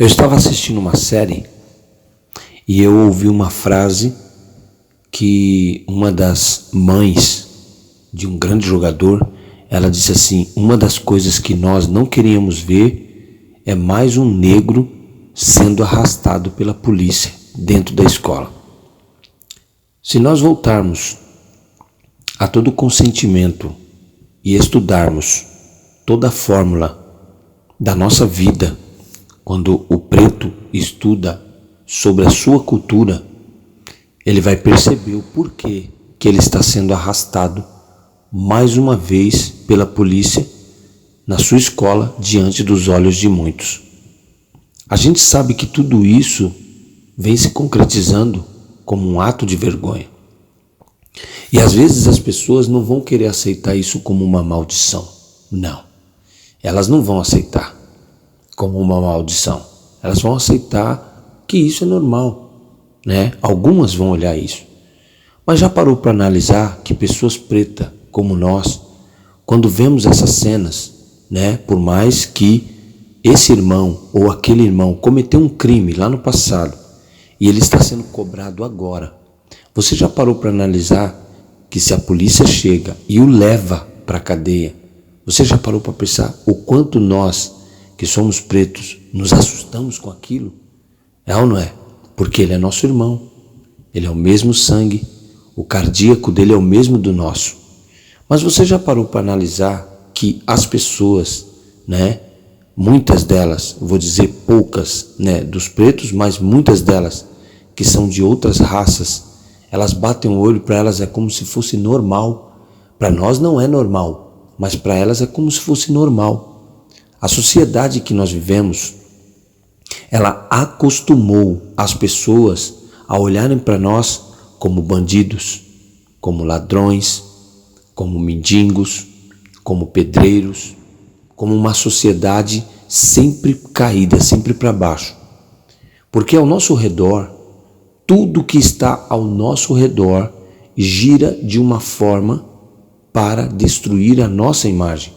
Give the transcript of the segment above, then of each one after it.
Eu estava assistindo uma série e eu ouvi uma frase que uma das mães de um grande jogador, ela disse assim: uma das coisas que nós não queríamos ver é mais um negro sendo arrastado pela polícia dentro da escola. Se nós voltarmos a todo o consentimento e estudarmos toda a fórmula da nossa vida, quando o preto estuda sobre a sua cultura, ele vai perceber o porquê que ele está sendo arrastado mais uma vez pela polícia na sua escola diante dos olhos de muitos. A gente sabe que tudo isso vem se concretizando como um ato de vergonha. E às vezes as pessoas não vão querer aceitar isso como uma maldição. Não, elas não vão aceitar como uma maldição. Elas vão aceitar que isso é normal, né? Algumas vão olhar isso. Mas já parou para analisar que pessoas pretas como nós, quando vemos essas cenas, né? Por mais que esse irmão ou aquele irmão cometeu um crime lá no passado e ele está sendo cobrado agora, você já parou para analisar que se a polícia chega e o leva para a cadeia, você já parou para pensar o quanto nós, que somos pretos, nos assustamos com aquilo? É ou não é? Porque ele é nosso irmão, ele é o mesmo sangue, o cardíaco dele é o mesmo do nosso. Mas você já parou para analisar que as pessoas, né, muitas delas, vou dizer poucas, né, dos pretos, mas muitas delas que são de outras raças, elas batem o olho, para elas é como se fosse normal. Para nós não é normal, mas para elas é como se fosse normal. A sociedade que nós vivemos, ela acostumou as pessoas a olharem para nós como bandidos, como ladrões, como mendigos, como pedreiros, como uma sociedade sempre caída, sempre para baixo. Porque ao nosso redor, tudo que está ao nosso redor gira de uma forma para destruir a nossa imagem,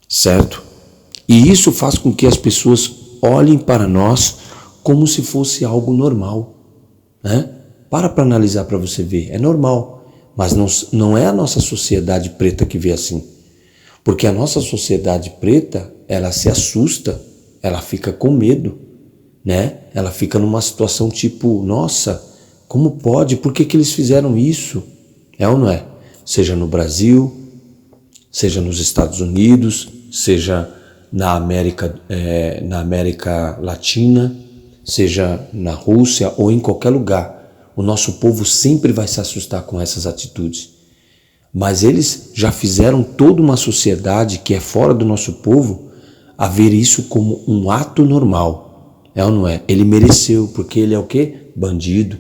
certo? E isso faz com que as pessoas olhem para nós como se fosse algo normal, né? Para analisar para você ver, é normal, mas não é a nossa sociedade preta que vê assim. Porque a nossa sociedade preta, ela se assusta, ela fica com medo, né? Ela fica numa situação tipo, nossa, como pode? Por que eles fizeram isso? É ou não é? Seja no Brasil, seja nos Estados Unidos, seja na América Latina, seja na Rússia ou em qualquer lugar. O nosso povo sempre vai se assustar com essas atitudes. Mas eles já fizeram toda uma sociedade que é fora do nosso povo a ver isso como um ato normal. É ou não é? Ele mereceu, porque ele é o quê? Bandido,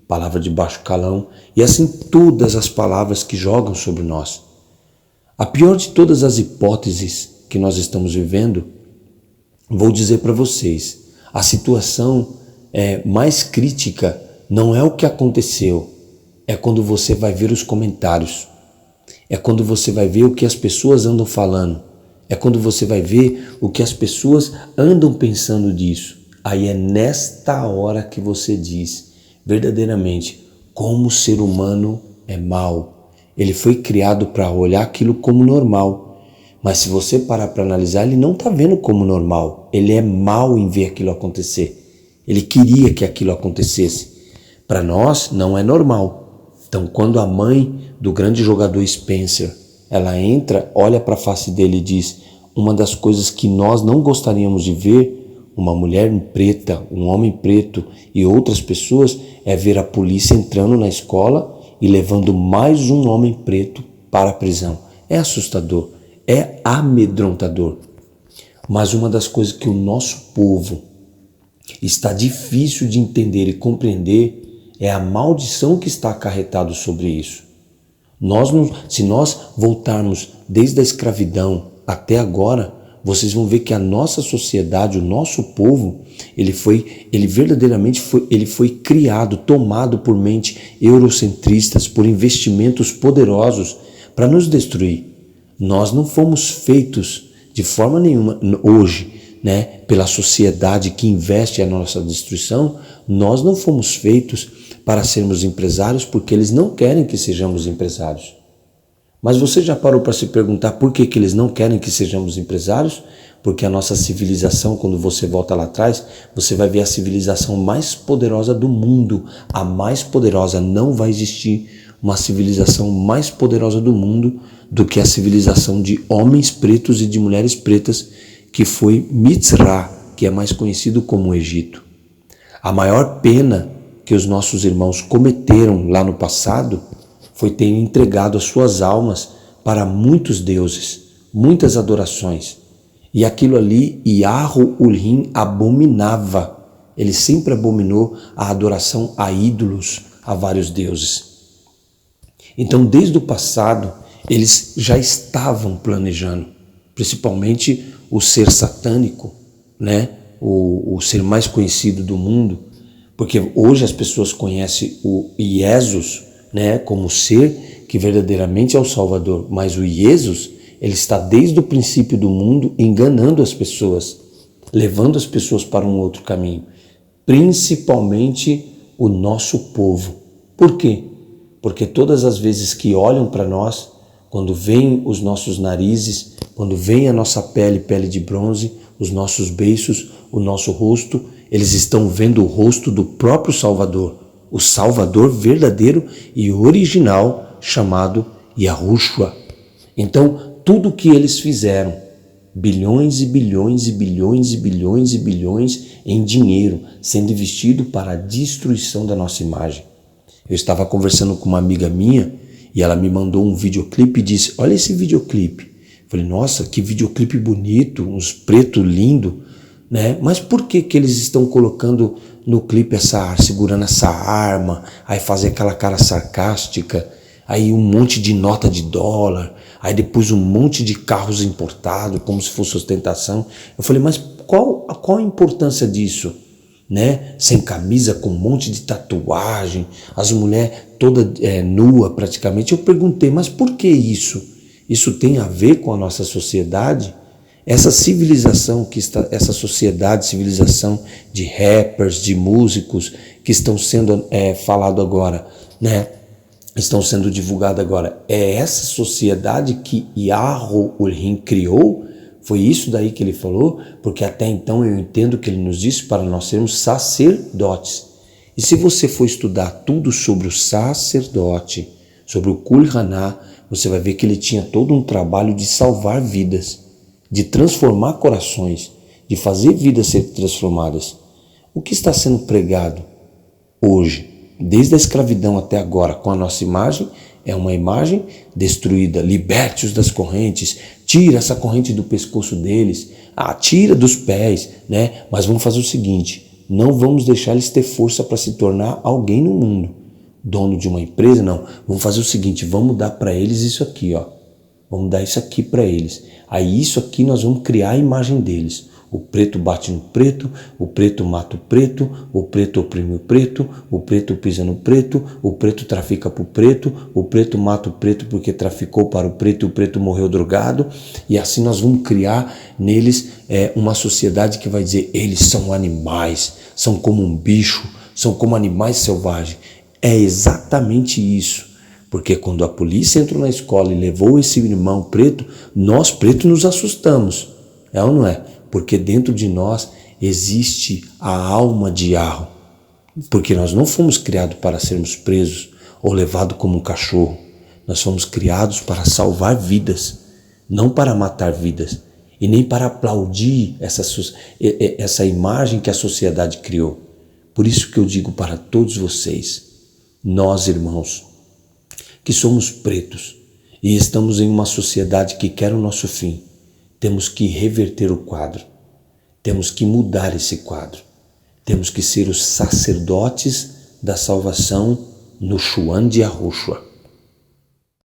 palavra de baixo calão, e assim todas as palavras que jogam sobre nós. A pior de todas as hipóteses que nós estamos vivendo, vou dizer para vocês, a situação mais crítica não é o que aconteceu, é quando você vai ver os comentários, é quando você vai ver o que as pessoas andam falando, é quando você vai ver o que as pessoas andam pensando disso. Aí é nesta hora que você diz, verdadeiramente, como o ser humano é mau. Ele foi criado para olhar aquilo como normal. Mas se você parar para analisar, ele não está vendo como normal. Ele é mau em ver aquilo acontecer. Ele queria que aquilo acontecesse. Para nós, não é normal. Então, quando a mãe do grande jogador Spencer, ela entra, olha para a face dele e diz, uma das coisas que nós não gostaríamos de ver, uma mulher preta, um homem preto e outras pessoas, é ver a polícia entrando na escola e levando mais um homem preto para a prisão. É assustador. É amedrontador. Mas uma das coisas que o nosso povo está difícil de entender e compreender é a maldição que está acarretado sobre isso. Se nós voltarmos desde a escravidão até agora, vocês vão ver que a nossa sociedade, o nosso povo, ele verdadeiramente foi criado, tomado por mentes eurocentristas, por investimentos poderosos para nos destruir. Nós não fomos feitos de forma nenhuma hoje né, pela sociedade que investe a nossa destruição, nós não fomos feitos para sermos empresários porque eles não querem que sejamos empresários. Mas você já parou para se perguntar por que eles não querem que sejamos empresários? Porque a nossa civilização, quando você volta lá atrás, você vai ver a civilização mais poderosa do mundo, a mais poderosa. Não vai existir uma civilização mais poderosa do mundo do que a civilização de homens pretos e de mulheres pretas, que foi Mizrah, que é mais conhecido como Egito. A maior pena que os nossos irmãos cometeram lá no passado foi ter entregado as suas almas para muitos deuses, muitas adorações. E aquilo ali, Yahu-Ulrim abominava. Ele sempre abominou a adoração a ídolos, a vários deuses. Então, desde o passado, eles já estavam planejando, principalmente o ser satânico, né? O ser mais conhecido do mundo, porque hoje as pessoas conhecem o Jesus, né, como ser que verdadeiramente é o Salvador, mas o Jesus, ele está desde o princípio do mundo enganando as pessoas, levando as pessoas para um outro caminho, principalmente o nosso povo. Por quê? Porque todas as vezes que olham para nós, quando veem os nossos narizes, quando veem a nossa pele, pele de bronze, os nossos beiços, o nosso rosto, eles estão vendo o rosto do próprio Salvador, o Salvador verdadeiro e original, chamado Yahushua. Então, tudo que eles fizeram, bilhões e bilhões e bilhões e bilhões e bilhões em dinheiro, sendo investido para a destruição da nossa imagem. Eu estava conversando com uma amiga minha e ela me mandou um videoclipe e disse: olha esse videoclipe. Eu falei: nossa, que videoclipe bonito, uns preto lindo, né? Mas por que eles estão colocando no clipe segurando essa arma, aí fazer aquela cara sarcástica, aí um monte de nota de dólar, aí depois um monte de carros importados, como se fosse ostentação? Eu falei: mas qual a importância disso? Né? Sem camisa, com um monte de tatuagem, as mulheres toda nua praticamente. Eu perguntei: mas por que isso? Isso tem a ver com a nossa sociedade? Essa civilização que está, essa sociedade, civilização de rappers, de músicos que estão sendo falado agora, né? Estão sendo divulgados agora. É essa sociedade que Yahu-Ulrim criou? Foi isso daí que ele falou? Porque até então eu entendo que ele nos disse para nós sermos sacerdotes. E se você for estudar tudo sobre o sacerdote, sobre o Kul Haná, você vai ver que ele tinha todo um trabalho de salvar vidas, de transformar corações, de fazer vidas ser transformadas. O que está sendo pregado hoje, desde a escravidão até agora, com a nossa imagem, é uma imagem destruída. Liberte-os das correntes, tira essa corrente do pescoço deles, tira dos pés, né? Mas vamos fazer o seguinte: não vamos deixar eles ter força para se tornar alguém no mundo, dono de uma empresa, não. Vamos fazer o seguinte: vamos dar para eles isso aqui, ó. Vamos dar isso aqui para eles. Aí isso aqui nós vamos criar a imagem deles. O preto bate no preto, o preto mata o preto oprime o preto pisa no preto, o preto trafica para o preto mata o preto porque traficou para o preto e o preto morreu drogado. E assim nós vamos criar neles uma sociedade que vai dizer: eles são animais, são como um bicho, são como animais selvagens. É exatamente isso. Porque quando a polícia entrou na escola e levou esse irmão preto, nós pretos nos assustamos. É ou não é? Porque dentro de nós existe a alma de Yahu. Porque nós não fomos criados para sermos presos ou levados como um cachorro. Nós fomos criados para salvar vidas, não para matar vidas. E nem para aplaudir essa imagem que a sociedade criou. Por isso que eu digo para todos vocês, nós irmãos, que somos pretos e estamos em uma sociedade que quer o nosso fim, temos que reverter o quadro, temos que mudar esse quadro, temos que ser os sacerdotes da salvação no Shuan de Yahushua.